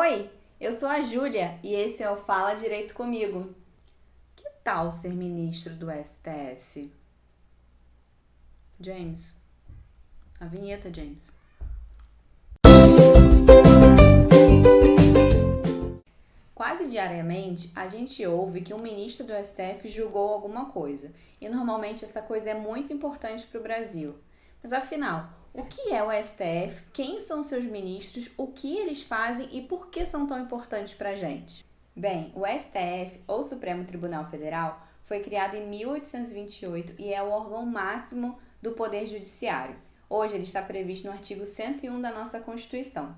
Oi, eu sou a Júlia e esse é o Fala Direito Comigo. Que tal ser ministro do STF? James, a vinheta, James. Quase diariamente a gente ouve que um ministro do STF julgou alguma coisa e normalmente essa coisa é muito importante para o Brasil. Mas afinal, o que é o STF? Quem são seus ministros? O que eles fazem e por que são tão importantes para a gente? Bem, o STF, ou Supremo Tribunal Federal, foi criado em 1828 e é o órgão máximo do Poder Judiciário. Hoje ele está previsto no artigo 101 da nossa Constituição.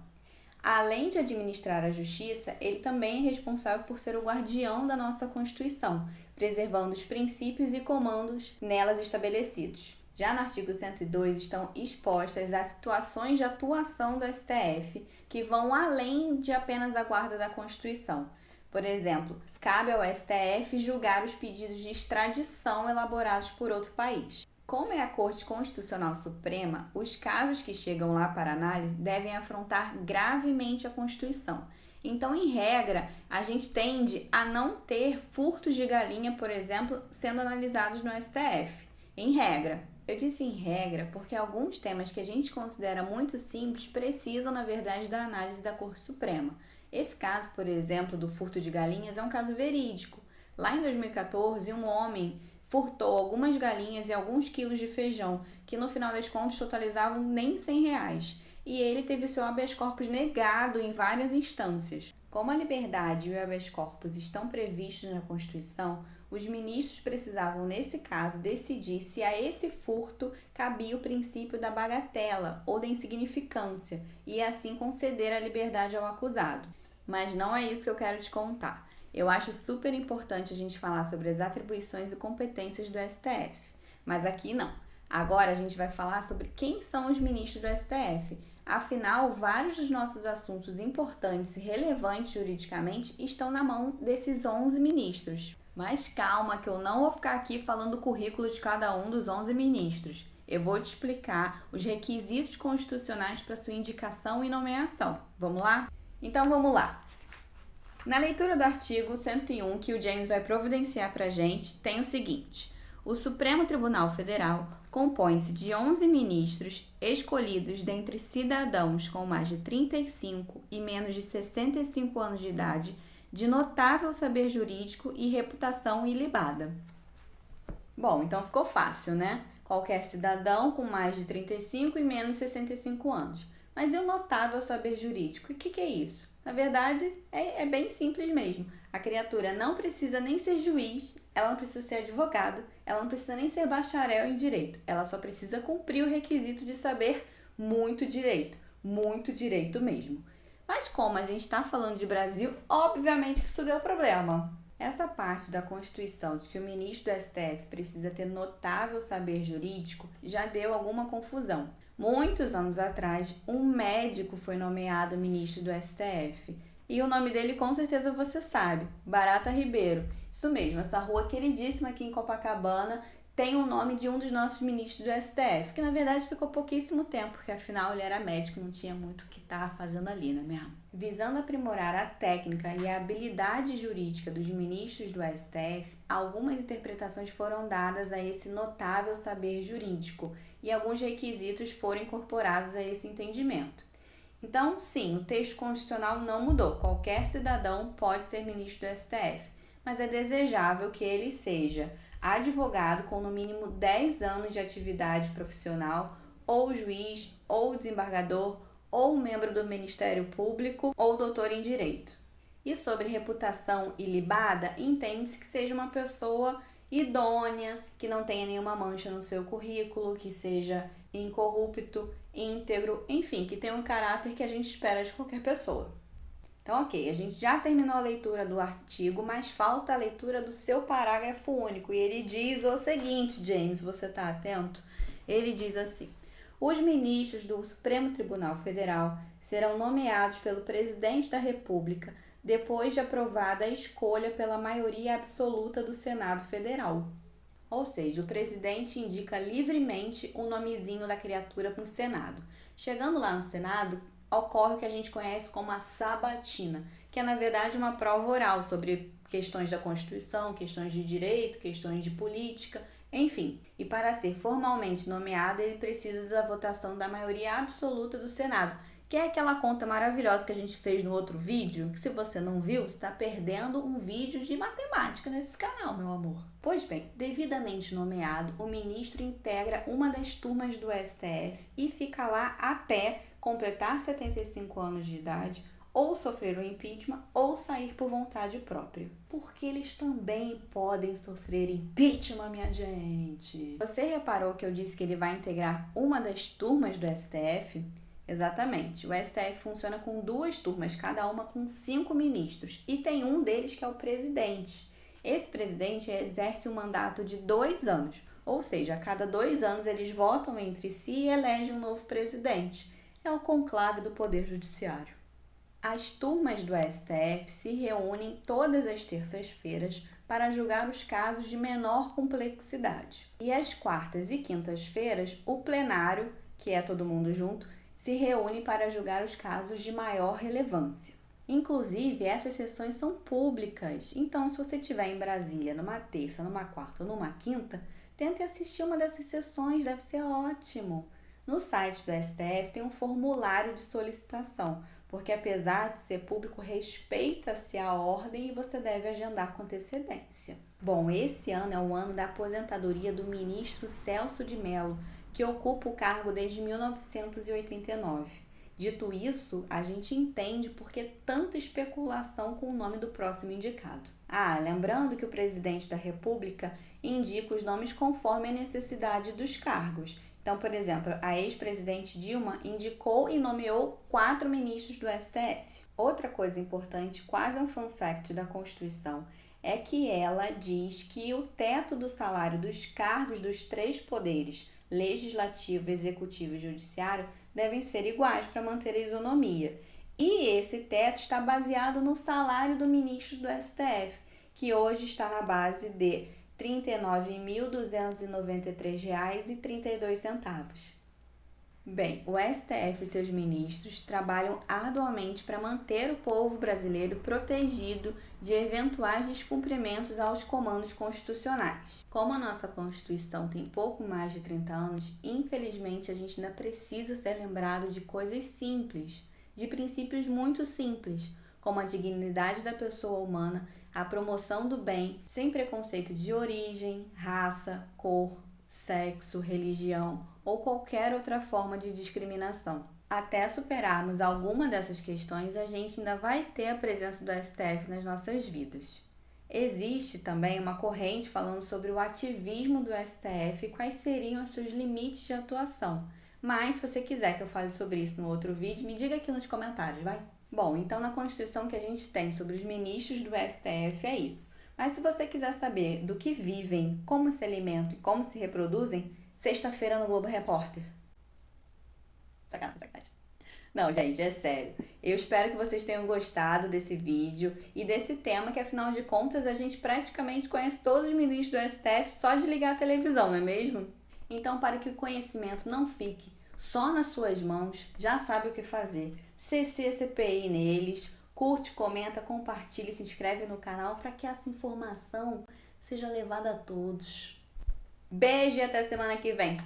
Além de administrar a justiça, ele também é responsável por ser o guardião da nossa Constituição, preservando os princípios e comandos nelas estabelecidos. Já no artigo 102 estão expostas as situações de atuação do STF que vão além de apenas a guarda da Constituição. Por exemplo, cabe ao STF julgar os pedidos de extradição elaborados por outro país. Como é a Corte Constitucional Suprema, os casos que chegam lá para análise devem afrontar gravemente a Constituição. Então, em regra, a gente tende a não ter furtos de galinha, por exemplo, sendo analisados no STF. Em regra. Eu disse em regra porque alguns temas que a gente considera muito simples precisam, na verdade, da análise da Corte Suprema. Esse caso, por exemplo, do furto de galinhas é um caso verídico. Lá em 2014, um homem furtou algumas galinhas e alguns quilos de feijão, que no final das contas totalizavam nem R$100. E ele teve seu habeas corpus negado em várias instâncias. Como a liberdade e o habeas corpus estão previstos na Constituição, os ministros precisavam, nesse caso, decidir se a esse furto cabia o princípio da bagatela ou da insignificância e assim conceder a liberdade ao acusado. Mas não é isso que eu quero te contar. Eu acho super importante a gente falar sobre as atribuições e competências do STF. Mas aqui não. Agora a gente vai falar sobre quem são os ministros do STF. Afinal, vários dos nossos assuntos importantes e relevantes juridicamente estão na mão desses 11 ministros. Mas calma, que eu não vou ficar aqui falando o currículo de cada um dos 11 ministros. Eu vou te explicar os requisitos constitucionais para sua indicação e nomeação. Vamos lá? Então vamos lá. Na leitura do artigo 101, que o James vai providenciar para a gente, tem o seguinte: o Supremo Tribunal Federal compõe-se de 11 ministros escolhidos dentre cidadãos com mais de 35 e menos de 65 anos de idade, de notável saber jurídico e reputação ilibada. Bom, então ficou fácil, né? Qualquer cidadão com mais de 35 e menos de 65 anos. Mas e o notável saber jurídico? E o que é isso? Na verdade, é bem simples mesmo. A criatura não precisa nem ser juiz, ela não precisa ser advogado, ela não precisa nem ser bacharel em direito. Ela só precisa cumprir o requisito de saber muito direito mesmo. Mas como a gente está falando de Brasil, obviamente que isso deu problema. Essa parte da Constituição de que o ministro do STF precisa ter notável saber jurídico já deu alguma confusão. Muitos anos atrás, um médico foi nomeado ministro do STF. E o nome dele com certeza você sabe, Barata Ribeiro. Isso mesmo, essa rua queridíssima aqui em Copacabana tem o nome de um dos nossos ministros do STF, que na verdade ficou pouquíssimo tempo, porque afinal ele era médico, não tinha muito o que estar fazendo ali, não é mesmo? Visando aprimorar a técnica e a habilidade jurídica dos ministros do STF, algumas interpretações foram dadas a esse notável saber jurídico e alguns requisitos foram incorporados a esse entendimento. Então, sim, o texto constitucional não mudou. Qualquer cidadão pode ser ministro do STF, mas é desejável que ele seja advogado com no mínimo 10 anos de atividade profissional, ou juiz, ou desembargador, ou membro do Ministério Público, ou doutor em Direito. E sobre reputação ilibada, entende-se que seja uma pessoa idônea, que não tenha nenhuma mancha no seu currículo, que seja incorrupto, íntegro, enfim, que tenha um caráter que a gente espera de qualquer pessoa. Então, ok, a gente já terminou a leitura do artigo, mas falta a leitura do seu parágrafo único. E ele diz o seguinte, James, você está atento? Ele diz assim: os ministros do Supremo Tribunal Federal serão nomeados pelo presidente da República depois de aprovada a escolha pela maioria absoluta do Senado Federal. Ou seja, o presidente indica livremente o nomezinho da criatura para o Senado. Chegando lá no Senado, ocorre o que a gente conhece como a sabatina, que é na verdade uma prova oral sobre questões da Constituição, questões de direito, questões de política, enfim. E para ser formalmente nomeado, ele precisa da votação da maioria absoluta do Senado, que é aquela conta maravilhosa que a gente fez no outro vídeo, que se você não viu, você está perdendo um vídeo de matemática nesse canal, meu amor. Pois bem, devidamente nomeado, o ministro integra uma das turmas do STF e fica lá até completar 75 anos de idade, ou sofrer o impeachment, ou sair por vontade própria. Porque eles também podem sofrer impeachment, minha gente. Você reparou que eu disse que ele vai integrar uma das turmas do STF? Exatamente. O STF funciona com 2 turmas, cada uma com 5 ministros. E tem um deles que é o presidente. Esse presidente exerce um mandato de 2 anos. Ou seja, a cada 2 anos eles votam entre si e elegem um novo presidente. É o conclave do Poder Judiciário. As turmas do STF se reúnem todas as terças-feiras para julgar os casos de menor complexidade. E às quartas e quintas-feiras, o plenário, que é todo mundo junto, se reúne para julgar os casos de maior relevância. Inclusive, essas sessões são públicas, então se você estiver em Brasília numa terça, numa quarta ou numa quinta, tente assistir uma dessas sessões, deve ser ótimo. No site do STF tem um formulário de solicitação, porque apesar de ser público, respeita-se a ordem e você deve agendar com antecedência. Bom, esse ano é o ano da aposentadoria do ministro Celso de Mello, que ocupa o cargo desde 1989. Dito isso, a gente entende por que tanta especulação com o nome do próximo indicado. Lembrando que o presidente da República indica os nomes conforme a necessidade dos cargos. Então, por exemplo, a ex-presidente Dilma indicou e nomeou 4 ministros do STF. Outra coisa importante, quase um fun fact da Constituição, é que ela diz que o teto do salário dos cargos dos 3 poderes, legislativo, executivo e judiciário, devem ser iguais para manter a isonomia. E esse teto está baseado no salário do ministro do STF, que hoje está na base de R$ 39.293,32. Bem, o STF e seus ministros trabalham arduamente para manter o povo brasileiro protegido de eventuais descumprimentos aos comandos constitucionais. Como a nossa Constituição tem pouco mais de 30 anos, infelizmente a gente ainda precisa ser lembrado de coisas simples, de princípios muito simples, como a dignidade da pessoa humana, a promoção do bem, sem preconceito de origem, raça, cor, sexo, religião ou qualquer outra forma de discriminação. Até superarmos alguma dessas questões, a gente ainda vai ter a presença do STF nas nossas vidas. Existe também uma corrente falando sobre o ativismo do STF e quais seriam os seus limites de atuação. Mas, se você quiser que eu fale sobre isso no outro vídeo, me diga aqui nos comentários, vai? Bom, então na Constituição que a gente tem sobre os ministros do STF é isso. Mas se você quiser saber do que vivem, como se alimentam e como se reproduzem, sexta-feira no Globo Repórter. Sacanagem. Não, gente, é sério. Eu espero que vocês tenham gostado desse vídeo e desse tema, que afinal de contas a gente praticamente conhece todos os ministros do STF só de ligar a televisão, não é mesmo? Então, para que o conhecimento não fique só nas suas mãos, já sabe o que fazer. CPI neles, curte, comenta, compartilha e se inscreve no canal para que essa informação seja levada a todos. Beijo e até semana que vem!